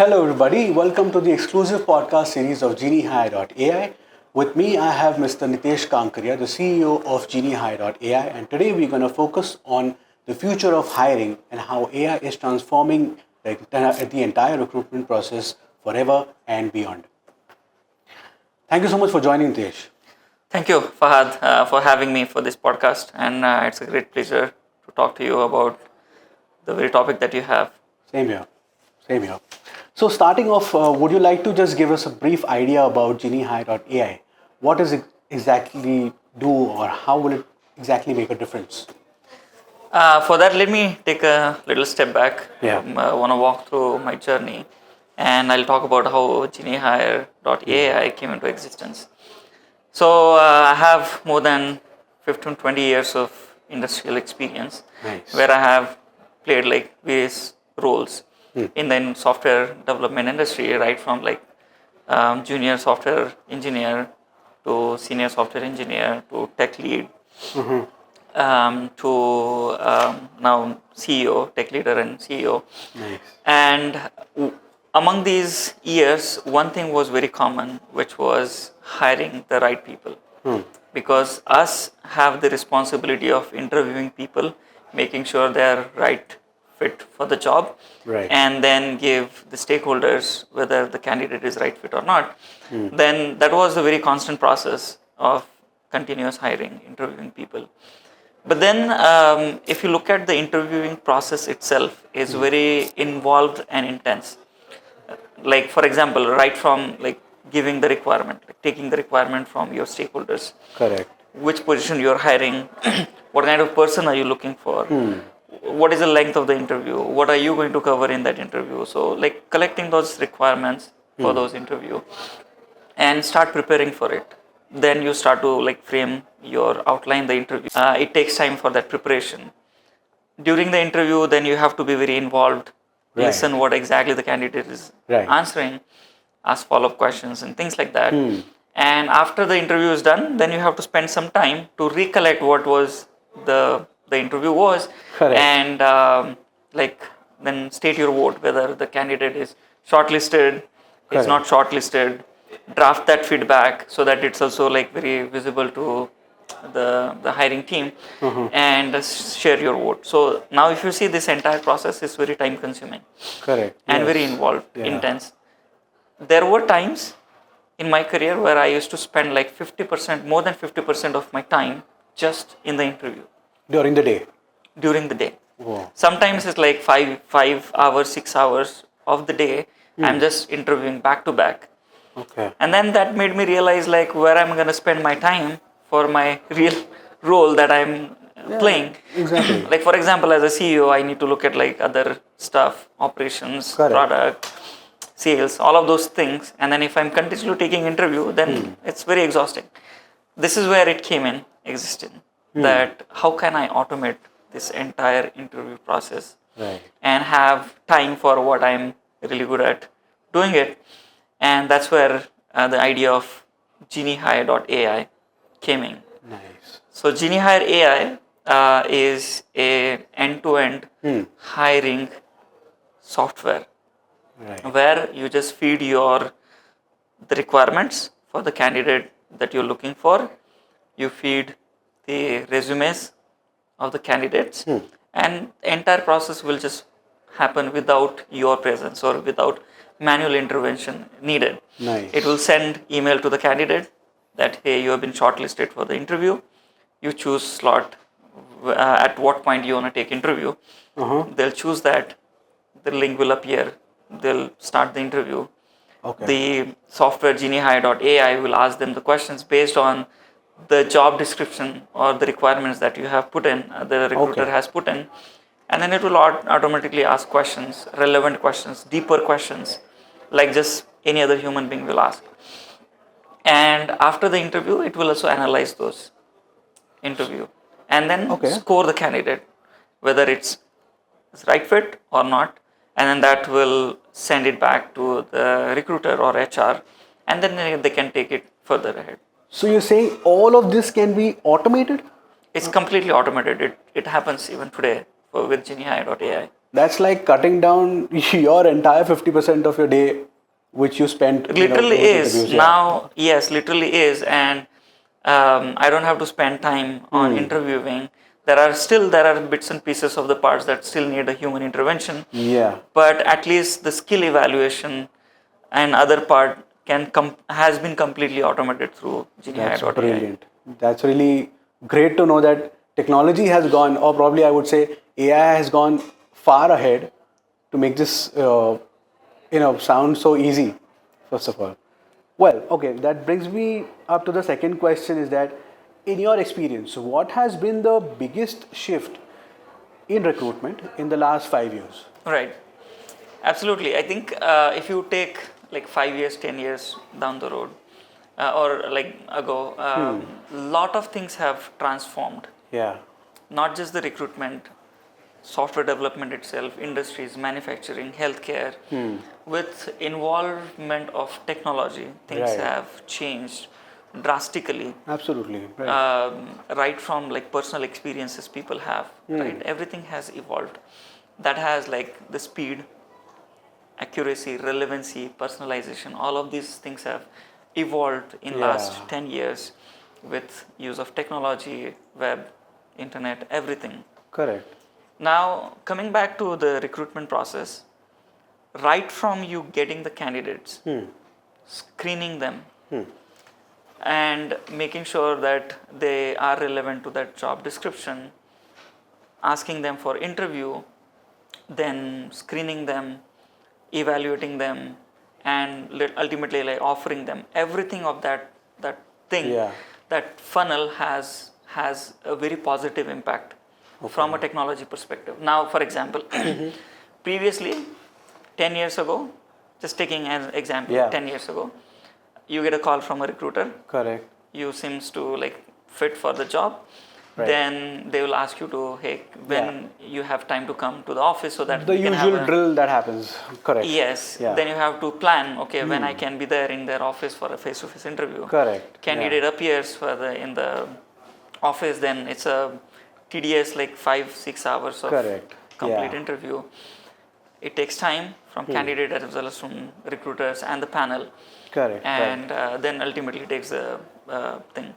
Hello, everybody. Welcome to the exclusive podcast series of GenieHire.ai. With me, I have Mr. Nitesh Kankaria, the CEO of GenieHire.ai, and today we're going to focus on the future of hiring and how AI is transforming the entire recruitment process forever and beyond. Thank you so much for joining, Nitesh. Thank you, Fahad, for having me for this podcast. And it's a great pleasure to talk to you about the very topic that you have. Same here. Same here. So starting off, would you like to just give us a brief idea about GenieHire.ai? What does it exactly do, or how will it exactly make a difference? For that, let me take a little step back. Yeah. I want to walk through my journey, and I'll talk about how GenieHire.ai came into existence. So I have more than 15, 20 years of industrial experience, Nice. where I have played like various roles in the software development industry, right from like junior software engineer to senior software engineer to tech lead to now CEO, tech leader and CEO. Nice. And among these years, one thing was very common, which was hiring the right people. Because us have the responsibility of interviewing people, making sure they are right fit for the job, Right. and then give the stakeholders whether the candidate is right fit or not. Then that was a very constant process of continuous hiring, interviewing people. But then, if you look at the interviewing process itself, is very involved and intense. Like for example, right from like giving the requirement, like taking the requirement from your stakeholders, Correct. which position you are hiring, what kind of person are you looking for, what is the length of the interview, what are you going to cover in that interview. So like collecting those requirements for those interview and start preparing for it. Then you start to like frame your outline the interview. It takes time for that preparation. During the interview, then you have to be very involved, Right. listen what exactly the candidate is Right. answering, ask follow-up questions and things like that. And after the interview is done, then you have to spend some time to recollect what was the interview was. Correct. And like then state your vote whether the candidate is shortlisted, Correct. is not shortlisted, draft that feedback so that it's also like very visible to the hiring team, and share your vote. So now if you see, this entire process is very time consuming Correct. and Yes. very involved, Yeah. intense. There were times in my career where I used to spend like 50%, more than 50% of my time just in the interview During the day. during the day. Wow. Sometimes it's like 5 hours, 6 hours of the day. I'm just interviewing back to back. Okay. And then that made me realize like where I'm going to spend my time for my real role that I'm playing. Exactly. Like for example, as a CEO, I need to look at like other stuff, operations, Correct. product, sales, all of those things. And then if I'm continuously taking interview, then it's very exhausting. This is where it came in existence. That how can I automate this entire interview process, Right. and have time for what I'm really good at doing it. And that's where the idea of GenieHire.ai came in. Nice. So GenieHire.ai is a end-to-end hiring software, Right. where you just feed the requirements for the candidate that you're looking for. You feed the resumes of the candidates, and the entire process will just happen without your presence or without manual intervention needed. Nice. It will send email to the candidate that hey, you have been shortlisted for the interview. You choose slot at what point you want to take interview. They'll choose that. The link will appear. They'll start the interview. Okay. The software GenieHire.ai will ask them the questions based on the job description or the requirements that you have put in, the recruiter Okay. has put in, and then it will automatically ask questions, relevant questions, deeper questions, like just any other human being will ask. And after the interview, it will also analyze those interview and then Okay. score the candidate, whether it's right fit or not, and then that will send it back to the recruiter or HR, and then they can take it further ahead. So you're saying all of this can be automated? It's completely automated. It happens even today with GenieHire.ai. That's like cutting down your entire 50% of your day, which you spent, Literally with is interviews. Yeah. now. Yes, literally is. And I don't have to spend time on interviewing. There are bits and pieces of the parts that still need a human intervention, Yeah. but at least the skill evaluation and other part has been completely automated through That's GenieHire.ai. brilliant. That's really great to know that technology has gone, or probably I would say AI has gone far ahead to make this, sound so easy, first of all. Well, okay, that brings me up to the second question is that in your experience, what has been the biggest shift in recruitment in the last 5 years? Right. Absolutely. I think if you take like 5 years, 10 years down the road, or like ago, lot of things have transformed. Yeah. Not just the recruitment, software development itself, industries, manufacturing, healthcare. With involvement of technology, things Right. have changed drastically. Absolutely. Right. Right from like personal experiences people have, right? Everything has evolved. That has like the speed, accuracy, relevancy, personalization, all of these things have evolved in Yeah. last 10 years with use of technology, web, internet, everything. Correct. Now, coming back to the recruitment process, right from you getting the candidates, screening them, and making sure that they are relevant to that job description, asking them for interview, then screening them, evaluating them, and ultimately like offering them everything of that thing. Yeah. That funnel has a very positive impact from a technology perspective. Now, for example, previously 10 years ago, just taking an example, Yeah. 10 years ago, you get a call from a recruiter, Correct. you seems to like fit for the job. Right. Then they will ask you to, hey, when you have time to come to the office so that The we can have usual drill that happens. Correct. yes. Yeah. Then you have to plan, okay, when I can be there in their office for a face-to-face interview. Correct. Candidate appears in the office, then it's a tedious like 5-6 hours of Correct. complete Yeah. interview. It takes time from candidate as well as from recruiters and the panel. Correct. And then ultimately takes the thing.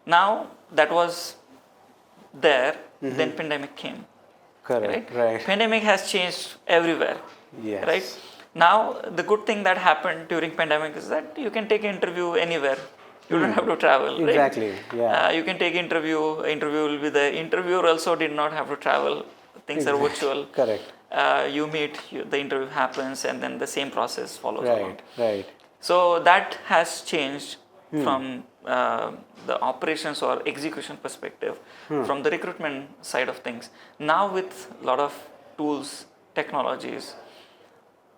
Now that was there, then pandemic came. Correct. Right? Right. Pandemic has changed everywhere. Yes. Right? Now the good thing that happened during pandemic is that you can take interview anywhere. You don't have to travel. Exactly. Right? Yeah. You can take interview. Interview will be the interviewer also did not have to travel. Things are virtual. Correct. You meet, the interview happens, and then the same process follows along. Right. Right. So that has changed from the operations or execution perspective, from the recruitment side of things. Now with a lot of tools, technologies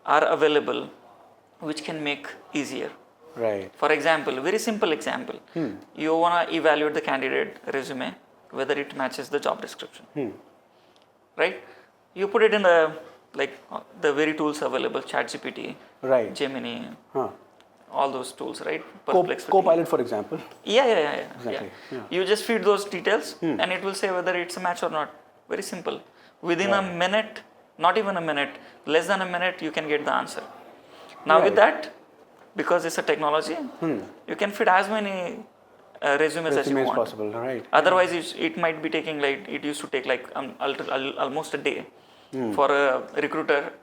are available which can make easier. Right. For example, very simple example, you want to evaluate the candidate resume, whether it matches the job description. Right? You put it in the very tools available, ChatGPT, Right. Gemini, Huh. all those tools, right? Copilot, for example. Yeah. Exactly. Yeah. You just feed those details and it will say whether it's a match or not. Very simple. Within a minute, not even a minute, less than a minute, you can get the answer. Now with that, because it's a technology, you can feed as many resumes as you want. Possible. Right. Otherwise, it might be taking like, it used to take like almost a day for a recruiter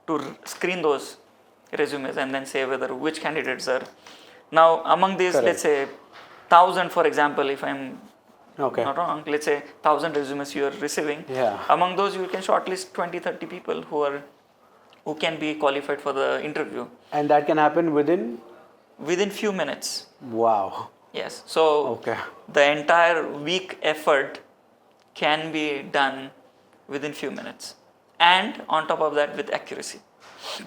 to screen those resumes and then say whether which candidates are. Now among these, let's say 1,000, for example, if I'm not wrong, let's say 1,000 resumes you are receiving. Yeah. Among those, you can shortlist 20-30 people who can be qualified for the interview. And that can happen within few minutes. Wow. Yes. So the entire week effort can be done within few minutes, and on top of that with accuracy.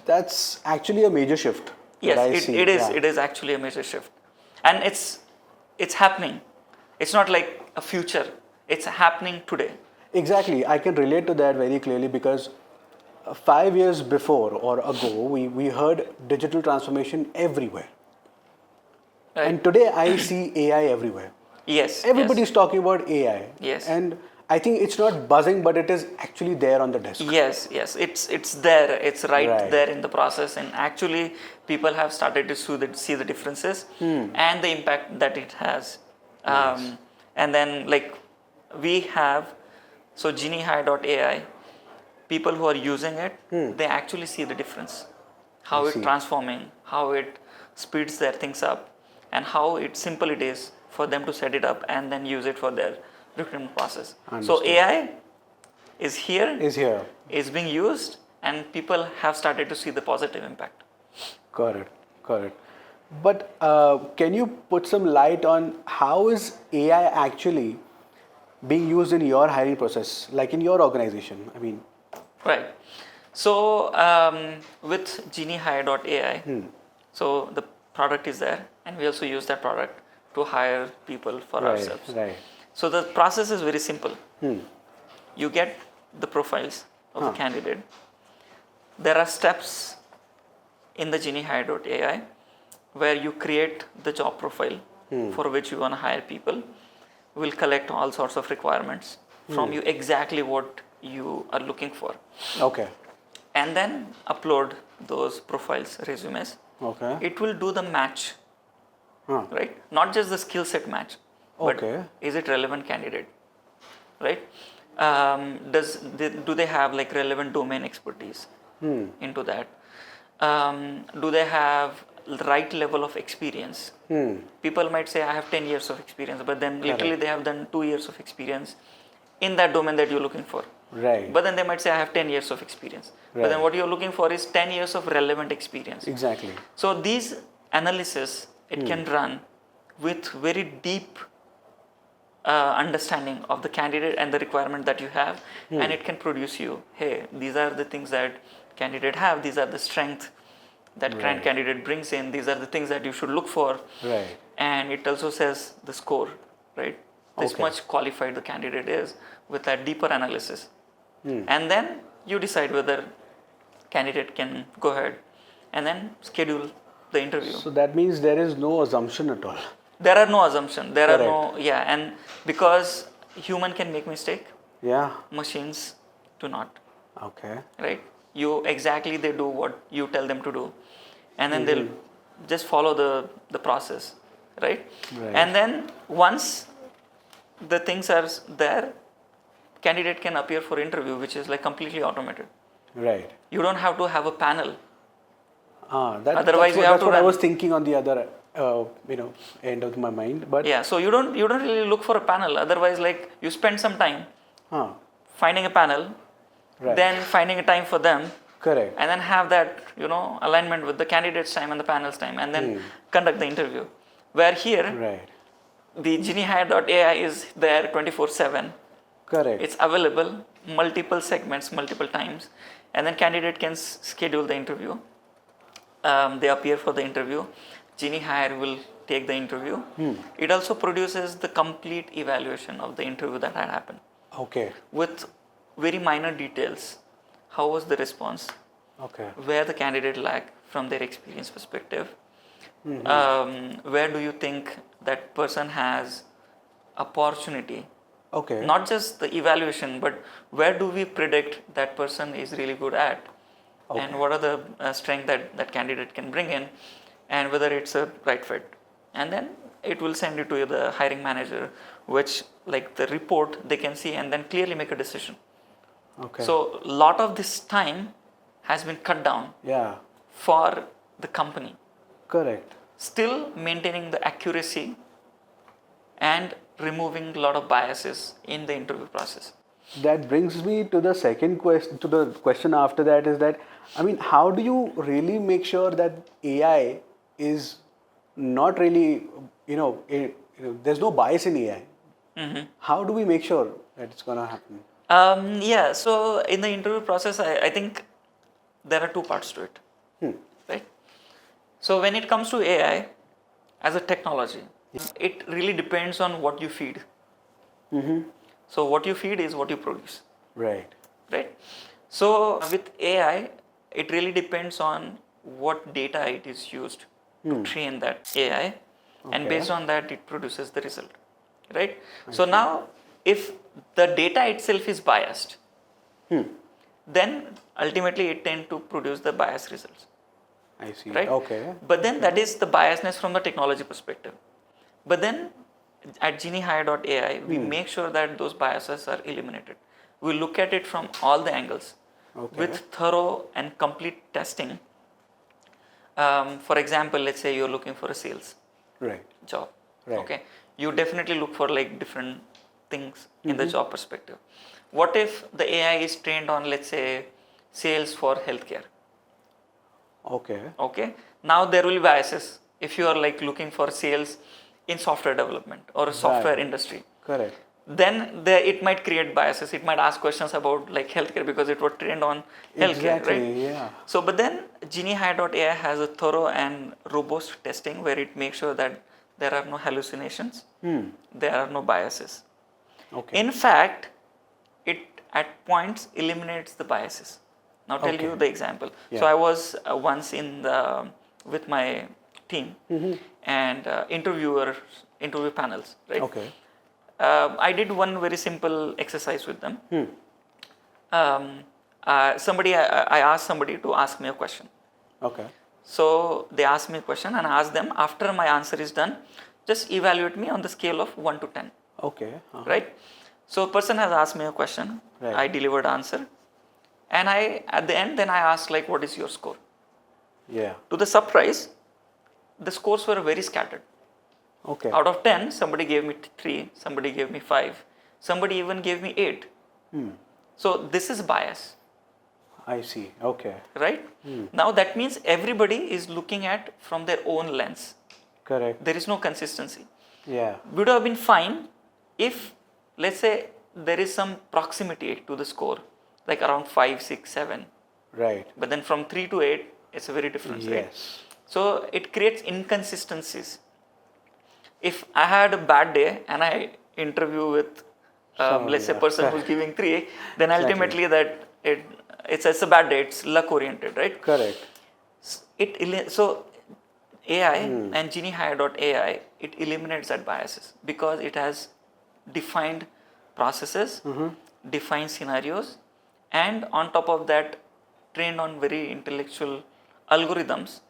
That's actually a major shift. Yes, it is. It is actually a major shift, and it's happening. It's not like a future. It's happening today. Exactly. I can relate to that very clearly because 5 years before or ago, we heard digital transformation everywhere. Right. And today I see AI everywhere. Yes. Everybody's talking about AI. Yes. And I think it's not buzzing, but it is actually there on the desk. Yes, it's there. It's right there in the process, and actually, people have started to see the differences and the impact that it has. And then, like, we have GenieHire.ai. People who are using it, they actually see the difference, how it's transforming, how it speeds their things up, and how simple it is for them to set it up and then use it for their recruitment process. So AI is here, is being used, and people have started to see the positive impact. Correct. But can you put some light on how is AI actually being used in your hiring process, like in your organization? I mean, right. So with GenieHire.ai, so the product is there, and we also use that product to hire people for ourselves. Right. So the process is very simple. You get the profiles of the candidate. There are steps in the GenieHire.ai where you create the job profile for which you want to hire people. We'll collect all sorts of requirements from you, exactly what you are looking for. Okay. And then upload those profiles, resumes. Okay. It will do the match, right? Not just the skill set match, but is it relevant candidate, right? Do they have like relevant domain expertise into that? Do they have the right level of experience? People might say I have 10 years of experience, but then literally they have done 2 years of experience in that domain that you're looking for. Right. But then they might say I have 10 years of experience. Right. But then what you're looking for is 10 years of relevant experience. Exactly. So these analysis, it can run with very deep understanding of the candidate and the requirement that you have, and it can produce you, hey, these are the things that candidate have, these are the strengths that current candidate brings in, these are the things that you should look for. Right. And it also says the score, right? This much qualified the candidate is with that deeper analysis. And then you decide whether candidate can go ahead and then schedule the interview. So that means there is no assumption at all. There are no assumptions. There are no, and because human can make mistake, machines do not. Okay. Right? They do what you tell them to do, and then they'll just follow the process, right? And then once the things are there, candidate can appear for interview, which is like completely automated. Right. You don't have to have a panel. Otherwise, that's what I was thinking on the other end of my mind. But so you don't really look for a panel. Otherwise, like you spend some time finding a panel, then finding a time for them. Correct. And then have that alignment with the candidate's time and the panel's time, and then conduct the interview. Where here, the GenieHire.ai is there 24/7. Correct. It's available, multiple segments, multiple times, and then candidate can schedule the interview. They appear for the interview. GenieHire will take the interview. It also produces the complete evaluation of the interview that had happened. Okay. With very minor details. How was the response? Okay. Where the candidate lagged from their experience perspective. Where do you think that person has opportunity? Okay. Not just the evaluation, but where do we predict that person is really good at? And what are the strengths that candidate can bring in, and whether it's a right fit. And then it will send it to the hiring manager, which like the report they can see and then clearly make a decision. Okay. So a lot of this time has been cut down for the company. Correct. Still maintaining the accuracy and removing a lot of biases in the interview process. That brings me to the second question, to the question after that is that, I mean, how do you really make sure that AI is not really, there's no bias in AI? How do we make sure that it's going to happen? So in the interview process, I think there are two parts to it, right? So when it comes to AI as a technology, it really depends on what you feed. So what you feed is what you produce. Right. So with AI, it really depends on what data it is used to train that AI, and based on that, it produces the result, right? So now, if the data itself is biased, then ultimately it tends to produce the biased results. I see. Right? Okay. But then that is the biasness from the technology perspective. But then at GenieHire.ai, we make sure that those biases are eliminated. We look at it from all the angles with thorough and complete testing. For example, let's say you're looking for a sales job. Right. Okay, you definitely look for like different things in the job perspective. What if the AI is trained on, let's say, sales for healthcare? Okay, now there will be biases if you are like looking for sales in software development or a software industry. Correct. Then it might create biases. It might ask questions about like healthcare because it was trained on healthcare, right? Yeah. So, but then GenieHire.ai has a thorough and robust testing where it makes sure that there are no hallucinations, there are no biases. In fact, it at points eliminates the biases. Now, tell you the example. So, I was once with my team and interview panels, right? I did one very simple exercise with them. I asked somebody to ask me a question. So they asked me a question and I asked them, after my answer is done, just evaluate me on the scale of 1 to 10. Right? So a person has asked me a question. I delivered answer. And at the end, then I asked like, what is your score? To the surprise, the scores were very scattered. Out of 10, somebody gave me 3, somebody gave me 5, somebody even gave me 8. So this is bias. I see. Right? Now that means everybody is looking at from their own lens. Correct. There is no consistency. Yeah. Would have been fine if, let's say, there is some proximity to the score, like around 5, 6, 7. Right. But then from 3 to 8, it's a very difference, right? So it creates inconsistencies. If I had a bad day and I interview with, let's say, a person who's giving 3, then ultimately it's a bad day. It's luck oriented, right? Correct. So AI and GenieHire.ai, it eliminates that biases because it has defined processes, defined scenarios, and on top of that, trained on very intellectual algorithms,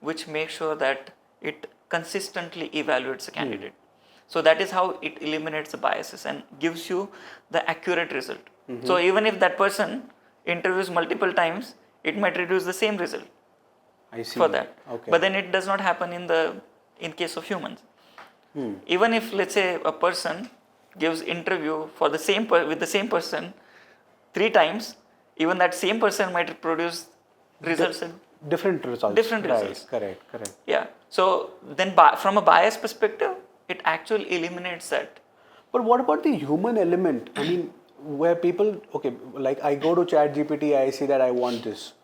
which make sure that it consistently evaluates a candidate. So that is how it eliminates the biases and gives you the accurate result. So even if that person interviews multiple times, it might reduce the same result. I see. For that. But then it does not happen in case of humans. Even if, let's say, a person gives interview for the same with the same person 3 times, even that same person might produce results. Different results. Correct. Yeah. So then from a bias perspective, it actually eliminates that. But what about the human element? I mean, where people, like I go to ChatGPT, I see that I want this.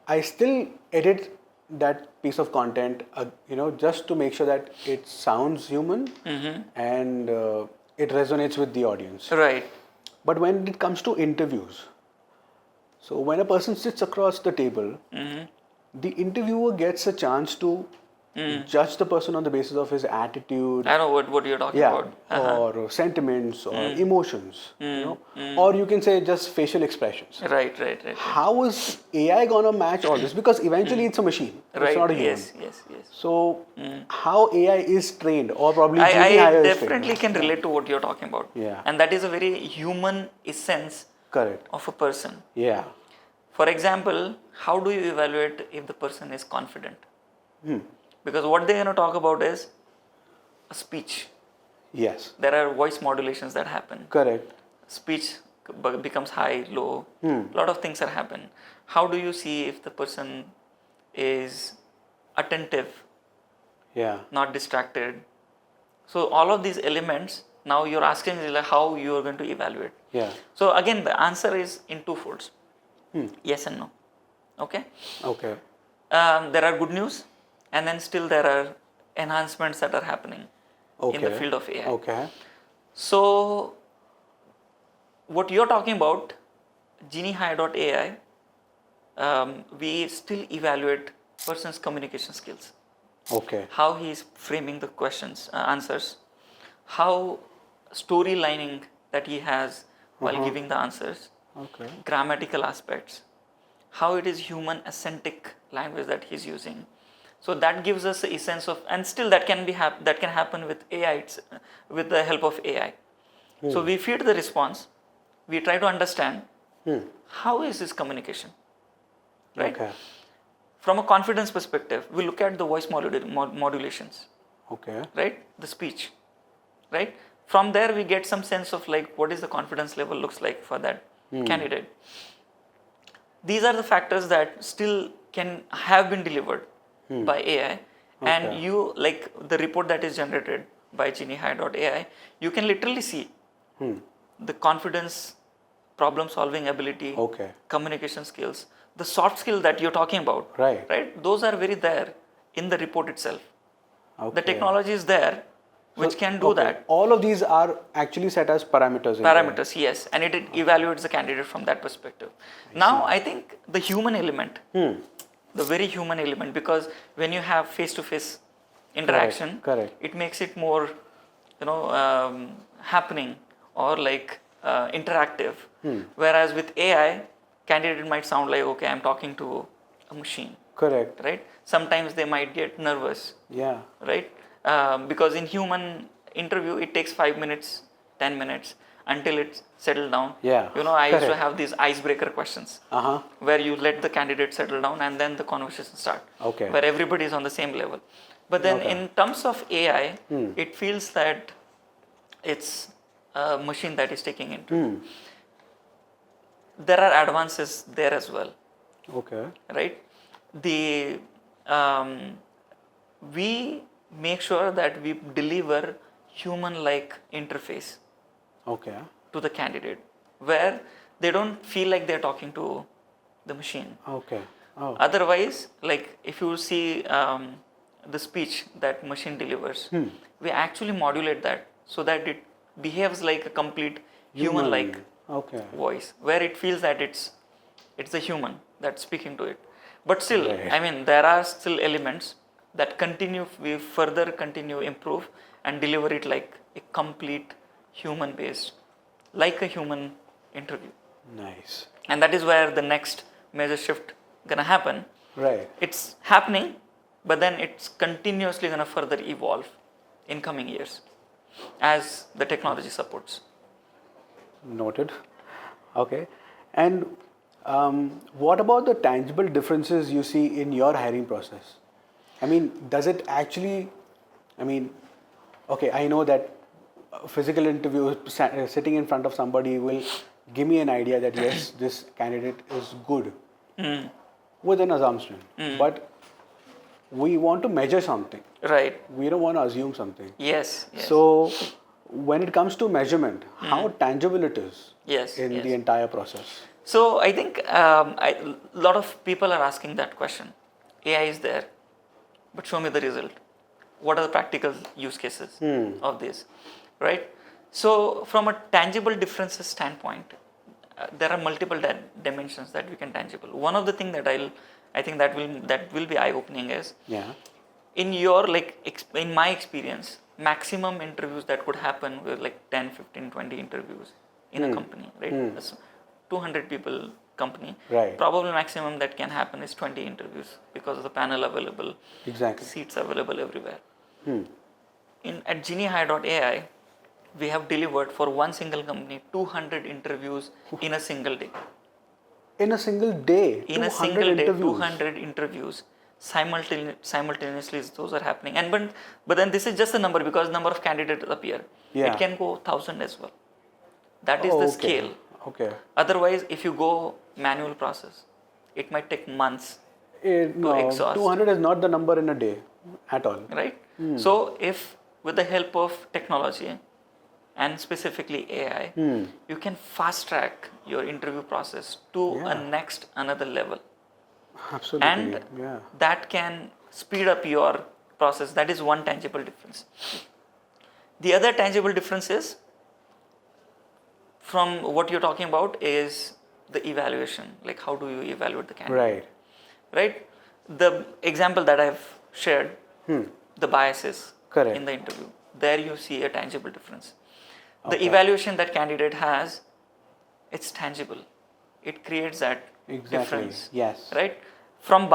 I still edit that piece of content, just to make sure that it sounds human and it resonates with the audience. Right. But when it comes to interviews, so when a person sits across the table, the interviewer gets a chance to judge the person on the basis of his attitude. I know what you're talking about. Or sentiments or emotions, or you can say just facial expressions. Right. How is AI gonna match all this? Because eventually it's a machine. It's not a human. Yes. So how AI is trained, or probably I GenieHire is definitely trained. can relate to what you're talking about. Yeah. And that is a very human essence of a person. Yeah. For example, how do you evaluate if the person is confident? Because what they're going to talk about is a speech. Yes. There are voice modulations that happen. Correct. Speech becomes high, low. A lot of things that happen. How do you see if the person is attentive? Yeah. Not distracted. So all of these elements, now you're asking like how you are going to evaluate. Yeah. So again, the answer is in 2 folds. Yes and no. Okay. There are good news, and then still there are enhancements that are happening in the field of AI. So what you're talking about, GenieHire.ai, we still evaluate person's communication skills. How he is framing the questions, answers, how storylining that he has while giving the answers, Okay. grammatical aspects, how it is human authentic language that he's using. So that gives us a sense of, and still that can be that can happen with AI, with the help of AI. So we feed the response, we try to understand how is his communication, right? Okay. From a confidence perspective, we look at the voice modulations, Okay. right? The speech, right? From there, we get some sense of like what is the confidence level looks like for that candidate. These are the factors that still can have been delivered by AI, and Okay. you like the report that is generated by GenieHire.ai, you can literally see the confidence, problem solving ability, Okay. communication skills, the soft skill that you're talking about, Right. right? Those are very there in the report itself. Okay. The technology is there which So, can do okay. that. All of these are actually set as parameters. Parameters, yes, and it evaluates the candidate from that perspective. Now, I think the human element, the very human element, because when you have face-to-face interaction, Correct. it makes it more, happening or like interactive. Whereas with AI, candidate might sound like, okay, I'm talking to a machine. Correct. Right? Sometimes they might get nervous. Yeah. Right? Because in human interview, it takes 5 minutes, 10 minutes until it's settled down. Yeah. I used to Correct. have these icebreaker questions where you let the candidate settle down and then the conversation start. Okay. Where everybody is on the same level. But then in terms of AI, it feels that it's a machine that is taking into. There are advances there as well. Okay. Right? The we make sure that we deliver human-like interface Okay. to the candidate, where they don't feel like they're talking to the machine. Okay. Oh. Otherwise, like if you see the speech that machine delivers, we actually modulate that so that it behaves like a complete human-like Okay. voice, where it feels that it's a human that's speaking to it. But still, Right. I mean, there are still elements that we further continue improve and deliver it like a complete human-based, like a human interview. Nice. And that is where the next major shift gonna happen. Right. It's happening, but then it's continuously gonna further evolve in coming years as the technology supports. Noted. Okay. And what about the tangible differences you see in your hiring process? I mean, does it actually, okay, I know that a physical interview, sitting in front of somebody will give me an idea that yes, this candidate is good with an assumption. But we want to measure something. Right. We don't want to assume something. Yes. So, when it comes to measurement, how tangible it is in the entire process? So I think a lot of people are asking that question. AI is there, but show me the result. What are the practical use cases of this, right? So from a tangible differences standpoint, there are multiple dimensions that we can tangible. One of the things that I think that will be eye opening is in your in my experience, maximum interviews that could happen were like 10, 15, 20 interviews in a company, right? 200 people company. Right. Probably maximum that can happen is 20 interviews because of the panel available. Exactly. Seats available everywhere. At GenieHire.ai, we have delivered for one single company 200 interviews in a single day. In a single day? In a single day, 200 interviews. Simultaneously those are happening. And but then this is just a number because number of candidates appear. Yeah. It can go 1,000 as well. That is the scale. Okay. Otherwise, if you go manual process, it might take months to exhaust. 200 is not the number in a day at all. Right? So, if with the help of technology and specifically AI, you can fast track your interview process to another level. Absolutely. And that can speed up your process. That is one tangible difference. The other tangible difference is from what you're talking about is the evaluation. Like how do you evaluate the candidate? Right? The example that I've shared, the biases in the interview, there you see a tangible difference. The Okay. evaluation that candidate has, it's tangible. It creates that Exactly. difference. Yes. Right? From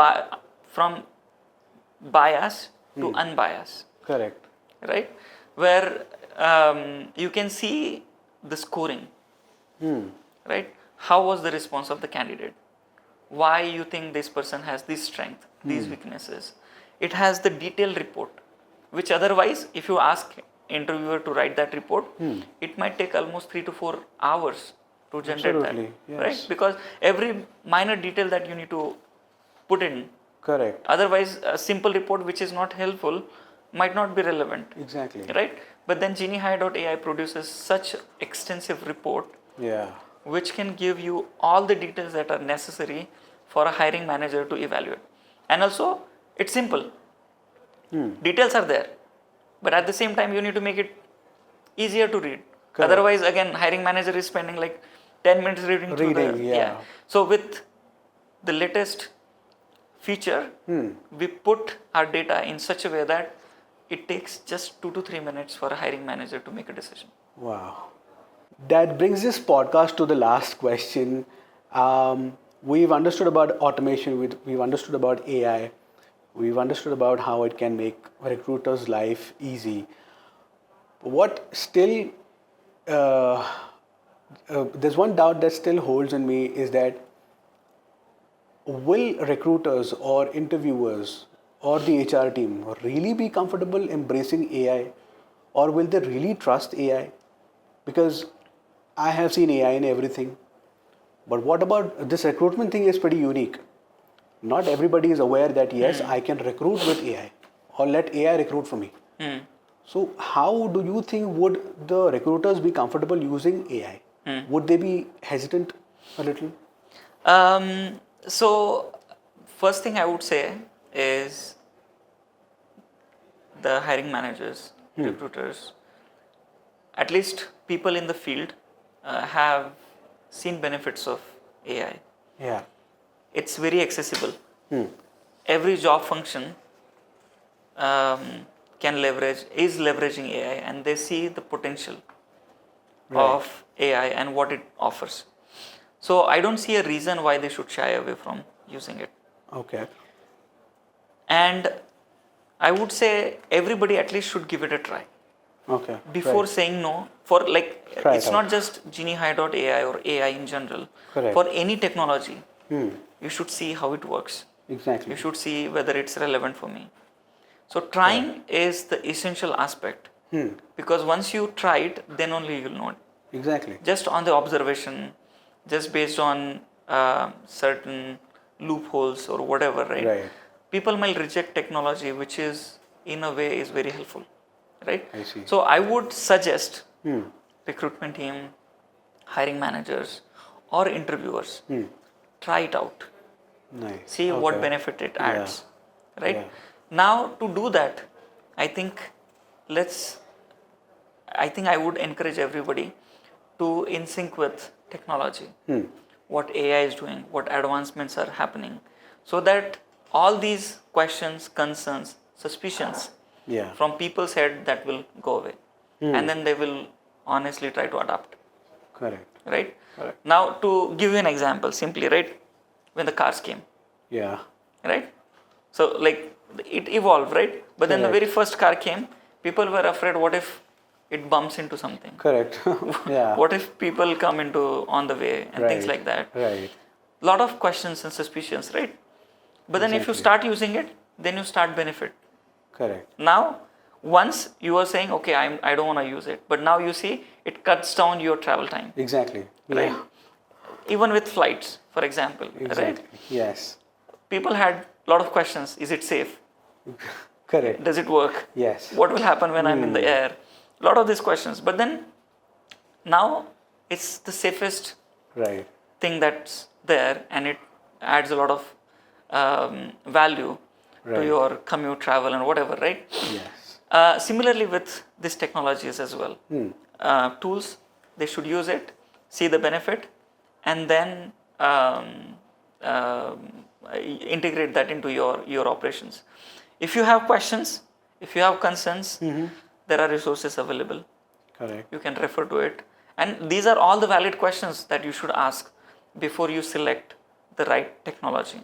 bias to unbiased. Correct. Right? Where you can see the scoring. Right? How was the response of the candidate? Why you think this person has this strength, these weaknesses? It has the detailed report, which otherwise, if you ask interviewer to write that report, it might take almost 3 to 4 hours to generate Absolutely. that. Yes. Right? Because every minor detail that you need to put in. Correct. Otherwise, a simple report which is not helpful might not be relevant. Exactly. Right? But then GenieHire.ai produces such extensive report Yeah. which can give you all the details that are necessary for a hiring manager to evaluate. And also, it's simple. Details are there. But at the same time, you need to make it easier to read. Correct. Otherwise, again, hiring manager is spending like 10 minutes reading through the... Yeah. So with the latest feature, we put our data in such a way that it takes just 2 to 3 minutes for a hiring manager to make a decision. Wow. That brings this podcast to the last question. We've understood about automation, we've understood about AI, we've understood about how it can make recruiters' life easy. What still, there's one doubt that still holds in me is that will recruiters or interviewers or the HR team really be comfortable embracing AI, or will they really trust AI? Because I have seen AI in everything. But what about this recruitment thing is pretty unique. Not everybody is aware that yes, I can recruit with AI or let AI recruit for me. So how do you think would the recruiters be comfortable using AI? Would they be hesitant a little? So, first thing I would say is the hiring managers, recruiters, at least people in the field have seen benefits of AI. Yeah. It's very accessible. Every job function is leveraging AI, and they see the potential of AI and what it offers. So I don't see a reason why they should shy away from using it. Okay. And I would say everybody at least should give it a try. Okay. Before saying no, for like, Try it's it not out. just GenieHire.ai or AI in general. Correct. For any technology, you should see how it works. Exactly. You should see whether it's relevant for me. So trying is the essential aspect. Because once you try it, then only you'll know it. Exactly. Just on the observation, just based on certain loopholes or whatever, right? Right. People might reject technology, which is in a way is very helpful, right? I see. So I would suggest recruitment team, hiring managers, or interviewers try it out. Nice. See what benefit it adds, right? Yeah. Now to do that, I think I would encourage everybody to in sync with technology, what AI is doing, what advancements are happening, so that all these questions, concerns, suspicions from people's head that will go away, and then they will honestly try to adapt. Correct. Right? Correct. Now to give you an example, simply, right, when the cars came, Yeah. right? So like it evolved, right? But then the very first car came, people were afraid, what if it bumps into something? Correct. Yeah. What if people come into on the way and things like that? Right. Lot of questions and suspicions, right? But then if you start using it, then you start benefit. Correct. Now, once you are saying, okay, I don't want to use it, but now you see it cuts down your travel time, Exactly. right? Yeah. Even with flights, for example, Exactly. right? Yes. People had a lot of questions. Is it safe? Correct. Does it work? Yes. What will happen when I'm in the air? A lot of these questions. But then now it's the safest Right. thing that's there, and it adds a lot of value to your commute, travel, and whatever, right? Yes. Similarly with these technologies as well. Tools, they should use it, see the benefit, and then integrate that into your operations. If you have questions, if you have concerns, there are resources available. Correct. You can refer to it. And these are all the valid questions that you should ask before you select the right technology.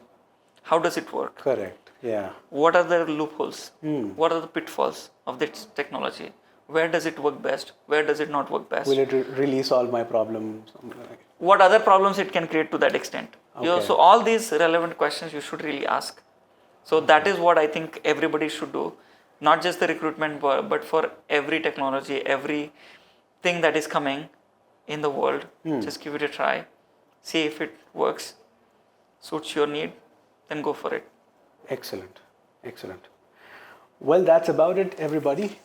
How does it work? Correct. Yeah. What are the loopholes? What are the pitfalls of this technology? Where does it work best? Where does it not work best? Will it really solve my problem? Something like. What other problems it can create to that extent? Okay. So all these relevant questions you should really ask. So that is what I think everybody should do, not just the recruitment, but for every technology, every thing that is coming in the world. Just give it a try, see if it works, suits your need, then go for it. Excellent. Excellent. Well, that's about it, everybody.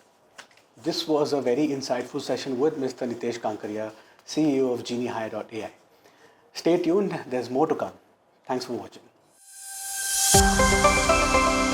This was a very insightful session with Mr. Nitesh Kankaria, CEO of GenieHire.ai. Stay tuned, there's more to come. Thanks for watching.